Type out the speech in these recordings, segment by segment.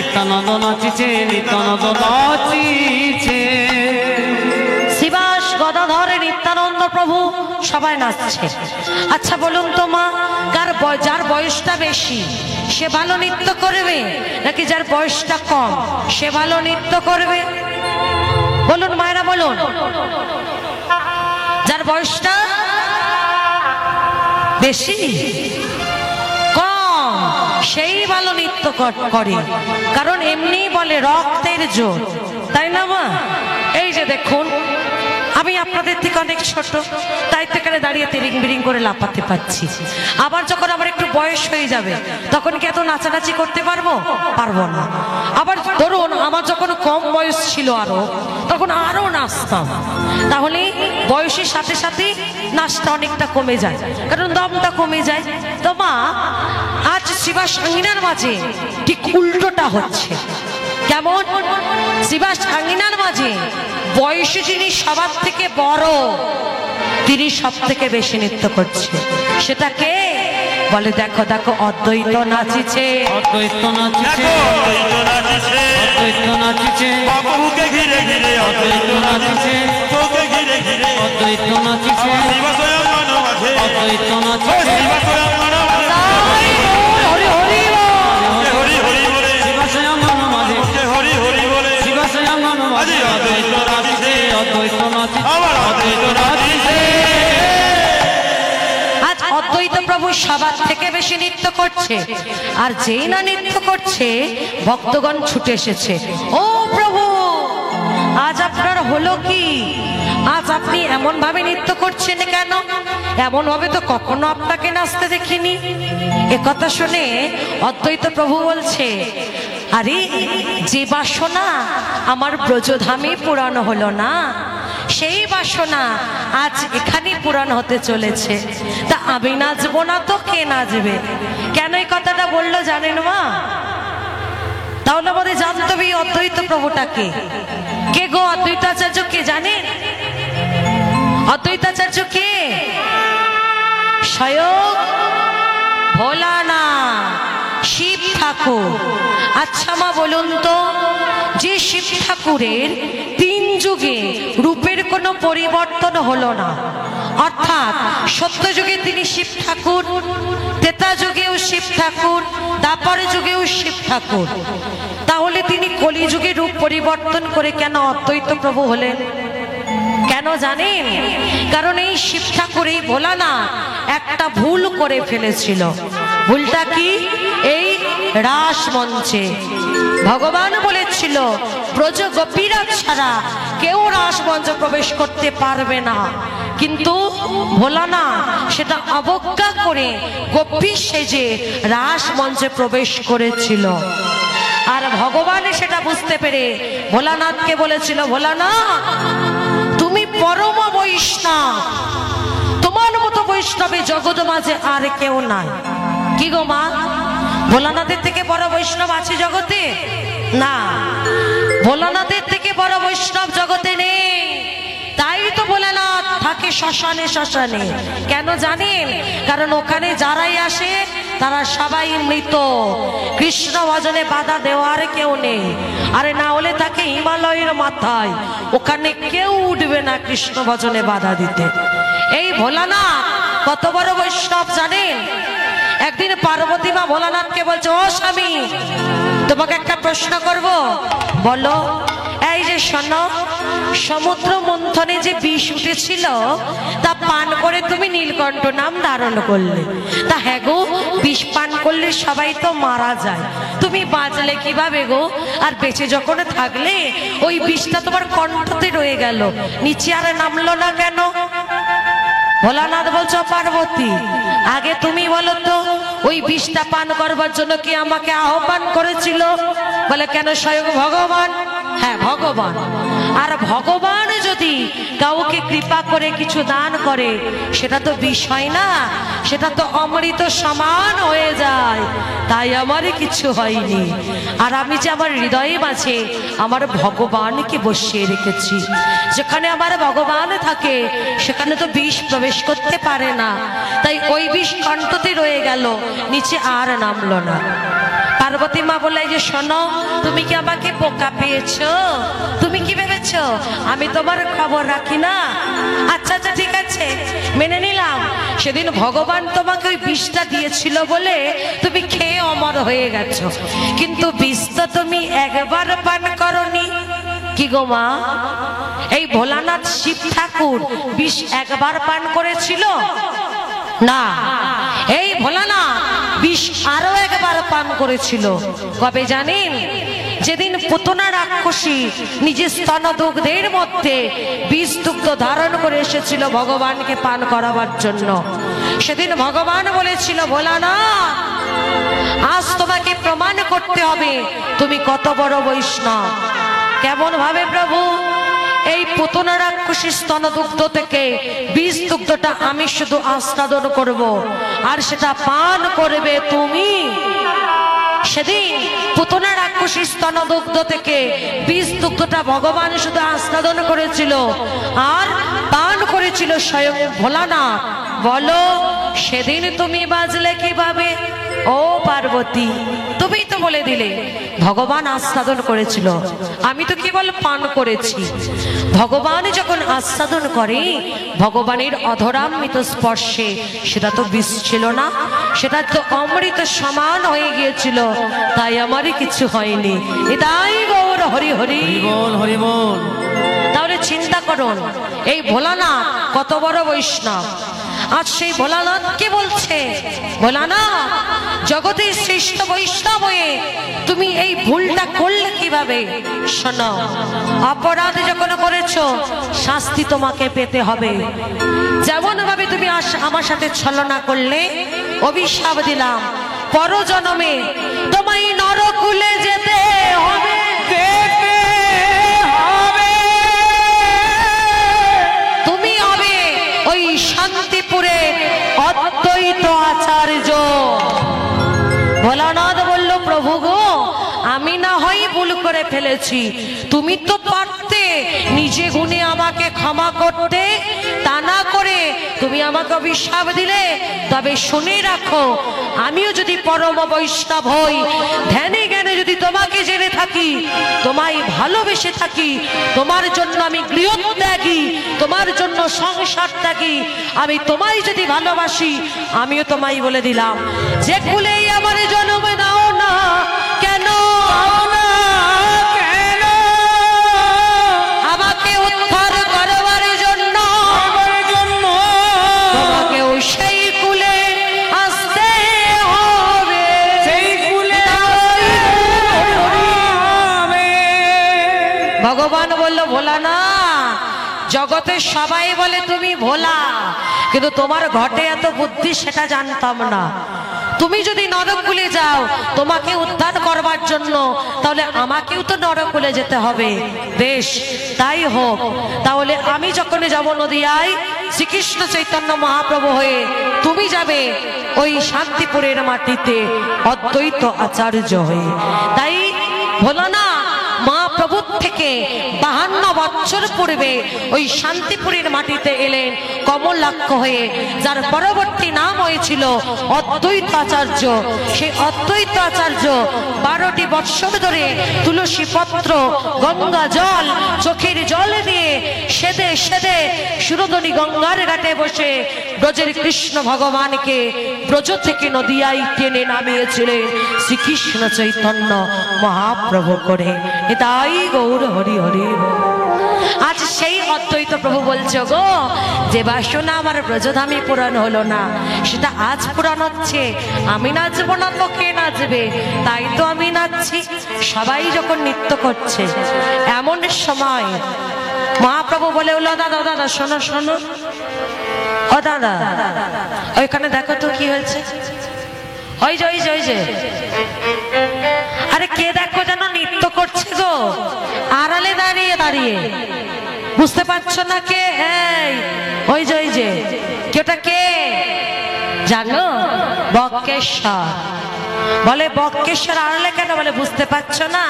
নিত্যানন্দ নাচিছে, নিত্যানন্দ নাচিছে। শিবাস গদাধর নিত্যানন্দ প্রভু সবাই নাচছে। আচ্ছা বলুন তো মা, যার বয়সটা বেশি সে ভালো নৃত্য করবে নাকি যার বয়সটা কম সে ভালো নৃত্য করবে? বলুন মায়েরা বলুন। যার বয়সটা বেশি কম সেই ভালো নৃত্য করে, কারণ এমনি বলে রক্তের জোর, তাই না মা? এই যে দেখুন, আমি আপনাদের থেকে অনেক ছোট, তাই তো এখানে দাঁড়িয়ে তিরিং বিরিং করে লাফাতে পারছি। আবার যখন আমার একটু বয়স হয়ে যাবে তখন কি এত নাচানাচি করতে পারবো? পারবো না। আবার ধরুন আমার যখন কম বয়স ছিল তখন আরো নাচতাম, তাহলে বয়সের সাথে সাথে নাচটা অনেকটা কমে যায়, কারণ দমটা কমে যায়। তো মা, আজ শিবা সাঙ্গিনার মাঝে ঠিক উল্টোটা হচ্ছে। কেমন? শিবা সাঙ্গিনার মাঝে বয়সে যিনি সবার থেকে বড় তিনি সব থেকে বেশি নৃত্য করছে। সেটা কে? বলে দেখো দেখো অদ্বৈত নাচিছে, অদ্বৈত নাচিছে, অদ্বৈত নাচিছে, অদ্বৈত নাচিছে, বাবুকে ঘিরে ঘিরে অদ্বৈত নাচিছে, তোকে ঘিরে ঘিরে অদ্বৈত নাচিছে, শিব স্বয়ং মানব আছে, অদ্বৈত ও নাচিছে, শিব স্বয়ং মানব আছে। হরি হরি বল। হরি হরি বলে, শিবাশয়াঙ্গন মাঝে, হরি হরি বলে, শিবাশয়াঙ্গন মাঝে অদ্বৈত নাচিছে, অদ্বৈত নাচিছে, আবার অদ্বৈত নাচিছে। আজ অদ্বৈত প্রভু সবার থেকে বেশি নৃত্য করছে, আর যেই না নৃত্য করছে ভক্তগণ ছুটে এসেছে। ও প্রভু, আজ আপনার হলো কি? আজ আপনি এমন ভাবে নৃত্য করছেন কেন? এমন ভাবে তো কখনো আপনাকে নাচতে দেখিনি। একথা শুনে অদ্বৈত প্রভু বলছে, আরে যে বাসনা আমার ব্রজধামে পূরণ হলো না, সেই বাসনা আজ এখানে পূরণ হতে চলেছে। তা আমি নাচবো না তো কে নাচবে? কেন এই কথাটা বললো জানেন মা? তাহলে আমাদের জানতে হবে অদ্বৈত প্রভুটাকে কে গো? অদ্বৈতাচার্য কে জানেন? অদ্বৈতাচার্য কে? স্বয়ং ভোলানাথ, শিব ঠাকুর। আচ্ছা মা বলুন তো, যে শিব ঠাকুরের 3 যুগে রূপের কোনো পরিবর্তন হলো না, অর্থাৎ সত্য যুগে তিনি শিব ঠাকুর, ত্রেতা যুগেও শিব ঠাকুর, দ্বাপর যুগেও শিব ঠাকুর, তাহলে তিনি কলিযুগে রূপ পরিবর্তন করে কেন অদ্বৈত প্রভু হলেন? কেন জানেন? কারণ এই শিব ঠাকুর, এই ভোলানাথ একটা ভুল করে ফেলেছিল। ভুলটা কি? এই রাস মঞ্চে ভগবান বলেছিল ব্রজ গোপীরা ছাড়া কেউ রাস মঞ্চে প্রবেশ করতে পারবে না, কিন্তু ভোলানাথ সেটা অবজ্ঞা করে গোপী সেজে রাস মঞ্চে প্রবেশ করেছিল। আর ভগবান সেটা বুঝতে পেরে ভোলানাথকে বলেছিল, ভোলানাথ তুমি পরম বৈষ্ণব, তোমার মতো বৈষ্ণবে জগৎ মাঝে আর কেউ নাই। কি গো মা, ভোলানাথের থেকে বড় বৈষ্ণব আছে জগতে? না, ভোলানাথের থেকে বড় বৈষ্ণব জগতে নেই। তাই তো ভোলানাথ থাকে শ্মশানে শ্মশানে। কেন জানেন? কারণ ওখানে যারাই আসে তারা সবাই মৃত, কৃষ্ণ ভজনে বাধা দেওয়ার কেউ নেই। আরে না হলে থাকে হিমালয়ের মাথায়, ওখানে কেউ উঠবে না কৃষ্ণ ভজনে বাধা দিতে। এই ভোলানাথ কত বড় বৈষ্ণব জানেন? একদিন পার্বতী মা ভোলানাথকে বলছে, ও স্বামী তোমাকে একটা প্রশ্ন করব, বলো। এই যে শোনো, সমুদ্র মন্থনে যে বিষ উঠেছিল তা পান করে তুমি নীলকণ্ঠ নাম ধারণ করলে, তা হ্যাঁ গো, বিষ পান করলে সবাই তো মারা যায়, তুমি বাঁচলে কিভাবে গো? আর বেঁচে যখন থাকলে ওই বিষটা তোমার কণ্ঠতে রয়ে গেল, নিচে আর নামলো না কেন? ভোলানাথ বলছো, পার্বতী আগে তুমি বলো তো, ওই বিষটা পান করবার জন্য কি আমাকে আহ্বান করেছিল? বলে কেন? স্বয়ং ভগবান। হ্যাঁ ভগবান। আর ভগবান যদি কাউকে কৃপা করে কিছু দান করে সেটা তো বিষয় না, সেটা তো অমৃত সমান হয়ে যায়। তাই আমার কিছু হয়নি। আর আমি যে আমার হৃদয়ে মাঝে আমার ভগবানকে বসিয়ে রেখেছি, যেখানে আমার ভগবান থাকে সেখানে তো বিষ প্রবেশ করতে পারে না, তাই ওই বিষ কণ্ঠতে রয়ে গেল, নিচে আর নামলো না। পার্বতী মা বললে যে শোনো, তুমি কি আমাকে বোকা পেয়েছো? তুমি কি ভেবেছো আমি তোমার খবর রাখি না? আচ্ছা আচ্ছা ঠিক আছে, মেনে নিলাম। সেদিন ভগবান তোমাকে ওই বিষটা দিয়েছিল বলে তুমি খেয়ে অমর হয়ে গেছো, কিন্তু বিষ তো তুমি একবার পান করনি। কি গো মা, এই ভোলানাথ শিব ঠাকুর বিষ একবার পান করেছিল না? এই ভোলানাথ বিষ আরো একবার পান করেছিল। কবে জানেন? যেদিন পুতনা রাক্ষসী নিজের স্তনদুগ্ধের মধ্যে বিষ দুগ্ধ ধারণ করে এসেছিল ভগবানকে পান করাবার জন্য, সেদিন ভগবান বলেছিল ভোলানাথ আজ তোমাকে প্রমাণ করতে হবে তুমি কত বড় বৈষ্ণব। কেমন ভাবে প্রভু? এই পুতনা রাক্ষসীর স্তনদুগ্ধ থেকে বীজ দুগ্ধটা আমি শুধু আস্বাদন করব, আর সেটা পান করবে তুমি। সেদিন পুতনা রাক্ষসীর স্তনদুগ্ধ থেকে বীজ দুগ্ধটা ভগবান শুধু আস্বাদন করেছিল, আর পান করেছিল স্বয়ং ভোলানাথ। বলো সেদিন তুমি বাজলে কিভাবে? ও পার্বতী, তুমি তো বলে দিলে ভগবান আস্বাদন করেছিল, আমি তো কেবল পান করেছি। ভগবান যখন আস্বাদন করে ভগবানের অধরামৃত স্পর্শে সেটা তো বিষ ছিল না, সেটা তো অমৃত সমান হয়ে গিয়েছিল, তাই আমারই কিছু হয়নি। এটাই গৌর হরি হরি হরিবল হরিবল। তাহলে চিন্তা করুন এই ভোলানাথ কত বড় বৈষ্ণব। আজ সেই ভোলানাথকে বলছে ভোলানাথ জগতের শ্রেষ্ঠ বৈষ্ণব হয়ে তুমি এই ভুলটা করলে কিভাবে? শোনো, অপরাধ যখন করেছো শাস্তি তোমাকে পেতে হবে। যেমন ভাবে তুমি আমার সাথে ছলনা করলে, অভিশাপ দিলাম পরজন্মে তোমায় নরকুলে যেতে হবে। তুমি হবে ওই শান্তিপুরে অদ্বৈত আচার্য। ভোলানাথ বলল প্রভু গো, আমি না হয় ভুল করে ফেলেছি, তুমি তো পারতে নিজে গুণে আমাকে ক্ষমা করতে, তা না করে তুমি আমাকে অভিশাপ দিলে। তবে শুনে রাখো, আমিও যদি পরম বৈষ্ণব হই, ধ্যানে জ্ঞানে যদি তোমাকে জেনে থাকি, তোমায় ভালোবেসে থাকি, তোমার জন্য আমি গৃহত্যাগী, তোমার জন্য সংসার ত্যাগী, আমি তোমায় যদি ভালোবাসি, আমিও তোমায় বলে দিলাম যে কুলেই আমার জন্ম দাও না কেন, আমাকে উদ্ধার করবার জন্য তোমাকেও সেই কুলে আসতে হবে। ভগবান বলল ভোলানা, জগতে সবাই বলে তুমি ভোলা, কিন্তু তোমার ঘটে এত বুদ্ধি সেটা জানতাম না। তুমি যদি নরকুলে যাও তোমাকে উদ্ধার করবার জন্য, তাহলে আমাকেও তো নরকুলে যেতে হবে। বেশ তাই হোক, তাহলে আমি যখন যাব নদিয়ায় শ্রীকৃষ্ণ চৈতন্য মহাপ্রভু হয়ে, তুমি যাবে ওই শান্তিপুরের মাটিতে অদ্বৈত আচার্য হয়ে। তাই ভোলানা মহাপ্রভুর থেকে 52 বছর পূর্বে ওই শান্তিপুরের মাটিতে এলেন কমলাক্ষ হয়ে, যার পরবর্তী নাম হয়েছিল অদ্বৈত আচার্য। সেই অদ্বৈত আচার্য 12টি বৎসর ধরে তুলসী পত্র, গঙ্গা জল, চোখের জল দিয়ে সেদে সেদে সুরধনী গঙ্গার ঘাটে বসে ব্রজের কৃষ্ণ ভগবানকে ব্রজ থেকে নদিয়ায় টেনে নামিয়েছিলেন শ্রীকৃষ্ণ চৈতন্য মহাপ্রভু করে। তাই গৌর হরি হরি। আজ সেই অদ্বৈত প্রভু বলছো গো, যে বাসনা আমার ব্রজধামে পূরণ হলো না, সেটা আজ পূরণ হচ্ছে। আমি নাচবো না তো কে নাচবে? তাই তো আমি নাচছি, সবাই যখন নৃত্য করছে। এমন সময় মহাপ্রভু বলে উঠল, দাদা দাদা শোনো শোনো, ও দাদা ওইখানে দেখো তো কি হয়েছে। ওই যে ওই যে ওই যে, আরে কে দেখো যেন নৃত্য করছে গো, আড়ালে দাঁড়িয়ে দাঁড়িয়ে, বুঝতে পারছো না কে? এই ওই যে ওই যে, কেটা কে জানো? বক্রেশ্বর। বলে বক্রেশ্বর আড়ালে কেন? বলে বুঝতে পারছো না,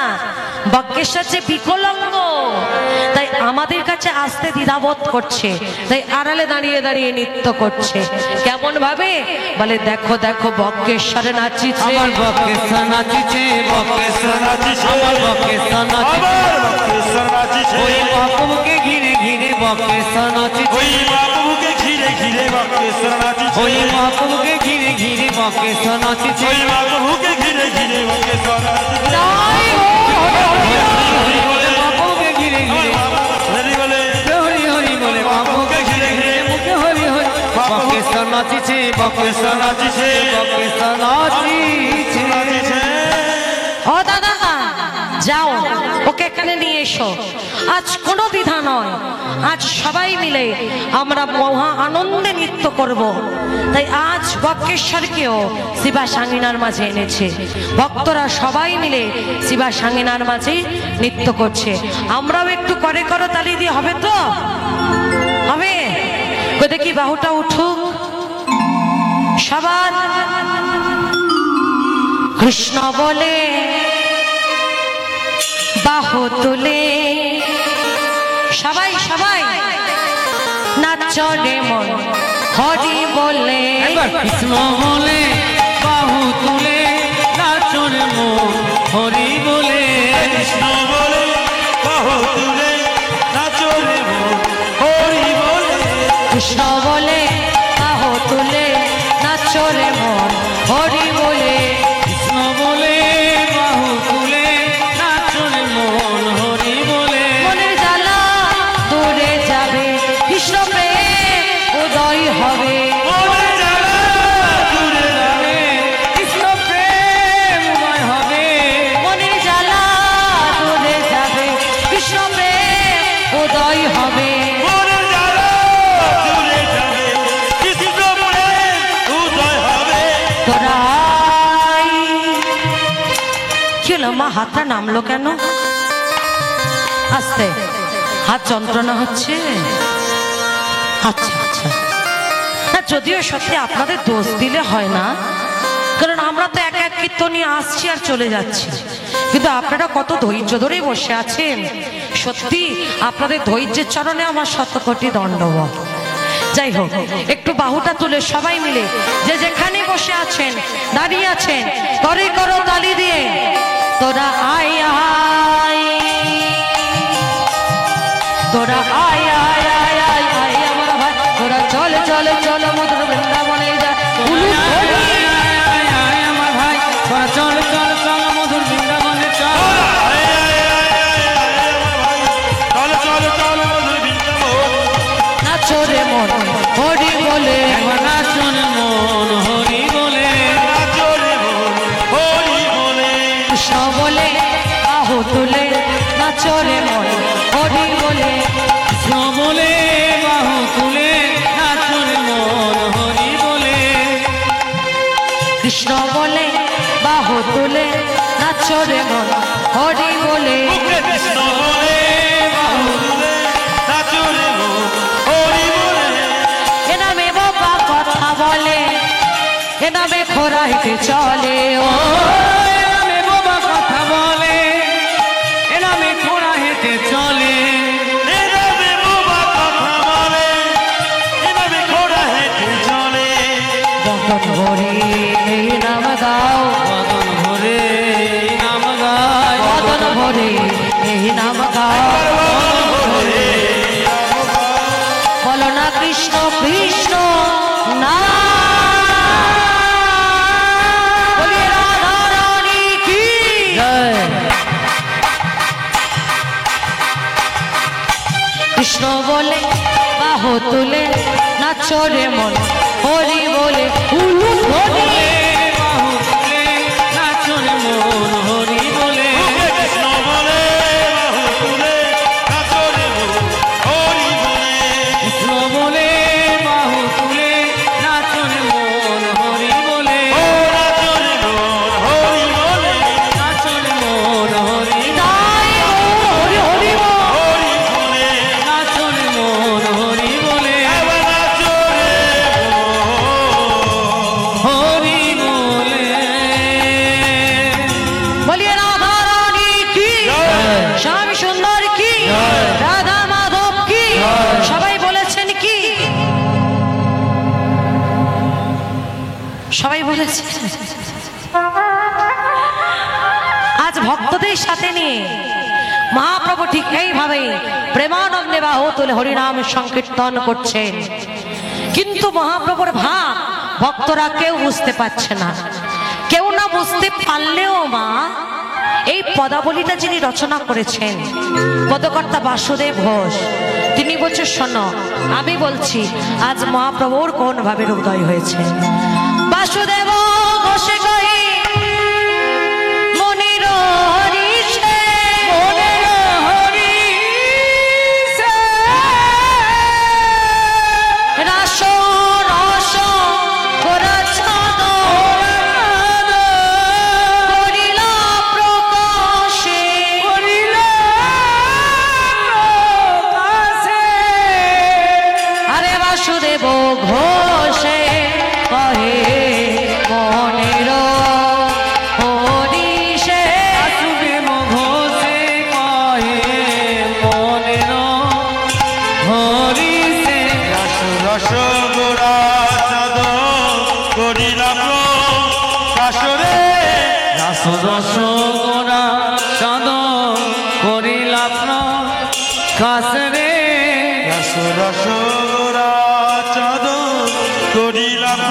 বক্রেশ্বর যে বিকলাঙ্গ, তাই আমাদের কাছে আসতে দ্বিধাবোধ করছে, তাই আড়ালে দাঁড়িয়ে দাঁড়িয়ে নৃত্য করছে। কেমন ভাবে? বলে দেখো দেখো বক্রেশ্বর নাচিছে, আমার বক্রেশ্বর নাচিছে, বক্রেশ্বর নাচিছে, আমার বক্রেশ্বর নাচিছে, আমার বক্রেশ্বর নাচিছে, ওই মহাপ্রভুকে ঘিরে ঘিরে বক্রেশ্বর নাচিছে, ওই মহাপ্রভুকে ঘিরে ঘিরে বক্রেশ্বর নাচিছে, ওই মহাপ্রভুকে ঘিরে ঘিরে বক্রেশ্বর নাচিছে, ওই মহাপ্রভুকে ঘিরে ঘিরে বক্রেশ্বর নাচিছে। তাই ও হরি বলে, মহাপ্রভুকে ঘিরে ঘিরে হরি বলে, হরি হরি বলে মহাপ্রভুকে ঘিরে ঘিরে মুখে হরি হরি বক্রেশ্বর নাচিছে, বক্রেশ্বর নাচিছে, বক্রেশ্বর নাচিছে। নাচিছে। ও দাদা যাও, ওকে এখানে নিয়ে এসো। আজ কোনো দ্বিধা নয়, আজ সবাই মিলে আমরা মহা আনন্দে নৃত্য করব। তাই আজ বক্রেশ্বরকেও শিবা সাঙ্গিনার মাঝে এনেছে। ভক্তরা সবাই মিলে শিবা সাঙ্গিনার মাঝে নৃত্য করছে। আমরাও একটু করে করো তালি দিয়ে হবে তো? হবে? কই দেখি বাহুটা উঠুক সবার। কৃষ্ণ বলে বাহু তুলে, সবাই সবাই নাচ রে মন, হরি বলে। একবার কৃষ্ণ বলে বাহু তুলে নাচর মন হরি বলে, কৃষ্ণ বলে বাহু তুলে নাচো রে মন, হরি বলে। কৃষ্ণ বলে বাহু তুলে নাচ রে মন, হরি বলে। কৃষ্ণ বলে বাহু তুলে নাচর মন হরি বলে, মনের জ্বালা দূরে যাবে, কৃষ্ণ প্রেম উদয় হবে। মনে জ্বালা দূরে যাবে, কৃষ্ণ প্রেম উদয় হবে, মনের জ্বালা দূরে যাবে, কৃষ্ণ প্রেম উদয় হবে। মনে জ্বালা দূরে যাবে, কৃষ্ণ প্রেম উদয় হবে। তোরাই কি হলো মা? হাতটা নামলো কেন? আস্তে, হাত যন্ত্রণা হচ্ছে। আচ্ছা আচ্ছা, না যদিও সত্যি আপনাদের দোষ দিলে হয় না, কারণ আমরা তো এক এক কীর্তন নিয়ে আসছি আর চলে যাচ্ছি, কিন্তু আপনারা কত ধৈর্য ধরে বসে আছেন। সত্যি আপনাদের ধৈর্যের চরণে আমার শতকোটি দণ্ডবত। যাই হোক, একটু বাহুটা তুলে সবাই মিলে যে যেখানে বসে আছেন, দাঁড়িয়ে আছেন, করে করো তালি দিয়ে। তোরা আয় আয়, তোরা আয় আয় আয় আয় আয় আমার ভাই, তোরা চল চল চল মধুর বৃন্দাবনে যা। উলু ধ্বনি। আমার ভাই তোরা চল চল চল মধুর বৃন্দাবনে চল, চল চল চল মধুর বৃন্দাবন, নাচো রে মন হরি বলে। একবার নাচন মন হরি বলে, নাচো রে মন, হরি বলে। কৃষ্ণ বলে বাহু তুলে নাচো রে মন হরি বলে। কৃষ্ণ বলে বাহু তুলে নাচন মন হরি বলে, কৃষ্ণ বলে বাহু তুলে নাচো রে মন হরি বলে। মুখে কৃষ্ণ বলে বাহু তুলে নাচো রে মন, হরি বলে। এ নামে বাবা কথা বলে, এ নামে খোরা হেঁটে চলে। ও এনামে বাবা কথা বলে, এনামে ঘোড়া হেঁটে চলে, এভাবে বোবা কথা বলে, এভাবে ঘোড়া হেঁটে চলে। বদন ভরে এই নাম গাও, বদন ভরে নাম গায়, বদন ভরে এই নাম গাও। বলো না কৃষ্ণ কৃষ্ণ না, বলি রাধা রানী কি জয়। কৃষ্ণ বলে বাহু তুলে নাচো রে মন হরি বলে। উলু ধ্বনি। বাহু তুলে নাচন মন হরি বলে, মুখে কৃষ্ণ বলে বাহু তুলে নাচো রে মন, হরি বলে। কৃষ্ণ বলে বাহু তুলে নাচন মন হরি বলে, ও নাচো রে মন, হরি বলে। নাচন মন হরি তাই ও হরি হরি বল। হরি বলে, নাচন মন হরি বলে, এবার নাচো রে মন, হরি বলে। বাঁশির সাথে নিয়ে মহাপ্রভু ঠিক এইভাবে প্রেমানন্দে বাহু তুলে হরিনাম সংকীর্তন করছেন। কিন্তু মহাপ্রভুর ভাব ভক্তরা কেউ বুঝতে পারছে না। কেউ না বুঝতে পারলেও মা এই পদাবলীটা যিনি রচনা করেছেন পদকর্তা বাসুদেব ঘোষ, তিনি বলছে শোনো, আমি বলছি আজ মহাপ্রভুর কোন ভাবে হৃদয় হয়েছে। বাসুদেব ঘোষে কই মনির হরিষে, মনির হরিষে রাস রস গোরা ছাদ করিল প্রকাশে, করিল প্রকাশে। আরে বাসুদেব ঘোষে কহে মনির হরিষে, বাসুদেব ঘোষে কহে মনির হরিষে। রস রস গোরা চাঁদ করিলাম কাশরে, রাস রস গোরা চাঁদ করিলাম কাশরে, রস রস গোরা চাঁদ করিলাম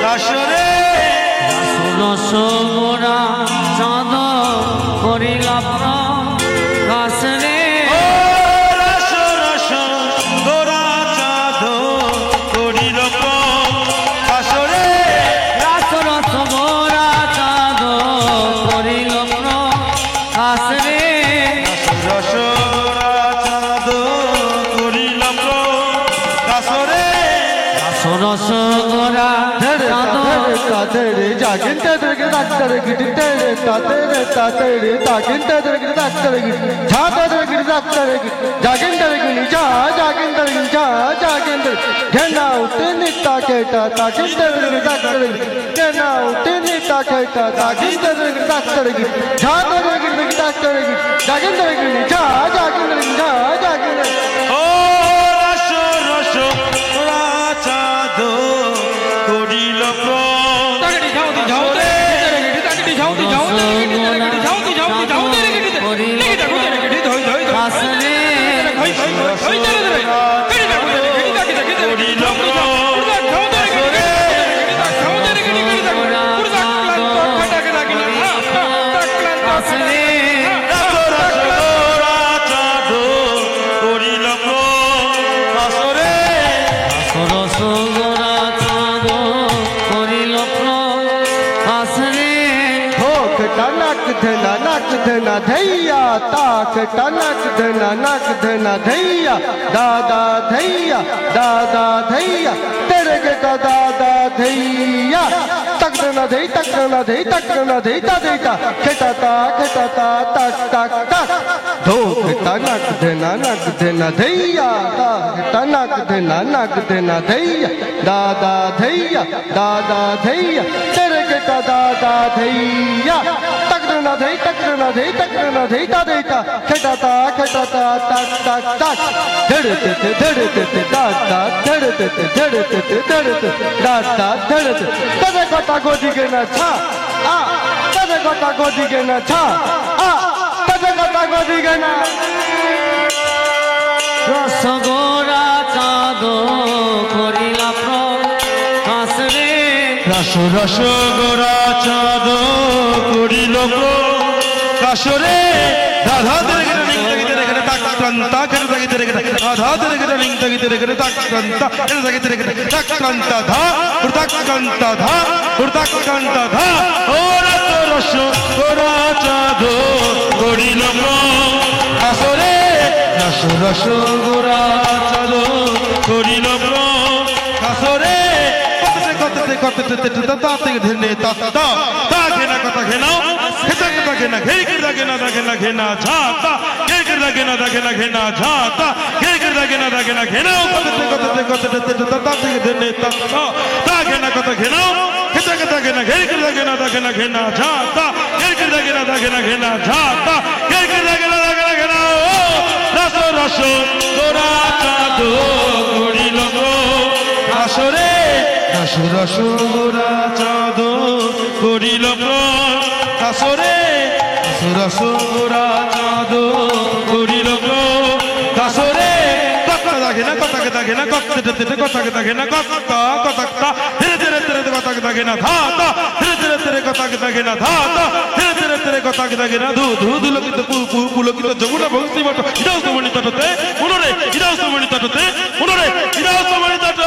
কাশরে, রস গোরা চাঁদ করিলাম কাশরে। ও রস রস গোরা চাঁদ করিলাম কাশরে, রাস রস গোরা চাঁদ করিলাম কাশরে, রস গোরা চাঁদ করিলাম কাশরে, রাস রস গোরা চাঁদ तातेरे जागिन तेरे तातेरे गिटी तेरे तातेरे तातेरे तागिन तेरे गिटी तातेरे गिटी जा तेरे गिटी तातेरे गिटी जागिन तेरे गिटी जा जागिन तेरे गिटी जा जागिन तेरे घेना उठे निता केटा तागिन तेरे गिटी तातेरे गिटी घेना उठे निता केटा तागिन तेरे गिटी तातेरे गिटी जा तेरे गिटी तातेरे गिटी जागिन तेरे गिटी जा जागिन तेरे गिटी जा जागिन तेरे ও রস রস গোরা চাঁদ করিল टनक धना धैया ताक टनक धना नक धना धैया दादा धैया तेरे के का दादा धैया तक धना धै तक धना धै तक धना धै ता देता खेटा तक तक तक धोक टनक धना नक धना धैया ताक टनक धना नक धना धैया दादा धैया तेरे के का दादा धैया तक न धै तक न धै ता देता खेटा तक तक धड़ते दादा धड़ते दादा धड़ते तदे कटा गोदी के न छा आ तदे कटा गोदी के न छा आ तदे कटा गोदी के न রস গোরা চাঁদ করিলা কাশরে, রস রস গোরা চাঁদ করিল কাশরে, রাধা তেরে তেরে তাক ক্রান্তা কেরে তাকি তেরে রাধা তেরে লিঙ্গ তেরে তাক ক্রান্তা কেরে তাকি তেরে তাক ক্রান্তা ধা উর্তাক ক্রান্তা ধা উর্তাক ক্রান্তা ধা ও রস রস গোরা চাঁদ করিল কাশরে, রস রস গোরা চাঁদ করিল কাশরে, কত তাতে ধেনে তা ঘেনা কথা ঘেনাও খেতা কথা ঘেনা ঘের ঘেনা ঝাতা ঘের ঘেনা ঝাতা ঘের ঘেনাও কত তাতে ধেনে তা ঘেনা কথা ঘেনাও খেতা কথা ঘেনা ঘের ঘেনা ঝাতা ঘের ঘেনা ঝাতা ঘের ঘেনাও রস রস গোরা চাঁদ করিল আসরে, রস রস গোরা চাঁদ করিল কাসরে রস গোরা চাঁদ করিল কাসরে কথা দেখে না কথাকে দেখে না কথাকে দেখে না কথা ধীরে ধীরে ধীরে কথাকে দেখে না ধা ধীরে ধীরে ধীরে কথাকে দেখে না ধা ধীরে ধীরে ধীরে কথাকে দেখে না ধু ধু দুলকিত পুলকিত যমুনা ভক্তি মঠ ইরাউসমণি তটতে মনরে ইরাউসমণি তটতে মনরে ইরাউসমণি তট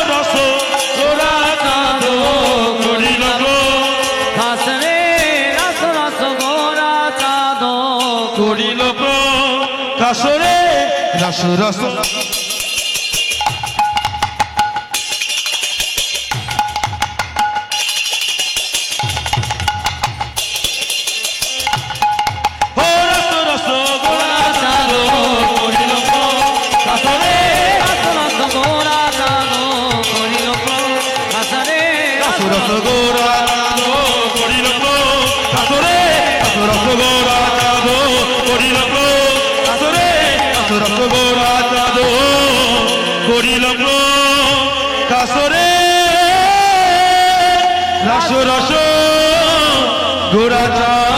রস গোরা চাঁদ করিল হাসরে রস রস গোরা চাঁদ করিল কাসরে রস রস রসগোরা চাঁদ করিল কাসরে রসগোরা চাঁদ করিল কাসরে রসগোরা চাঁদ করিল কাসরে রস রস গোরা চাঁদ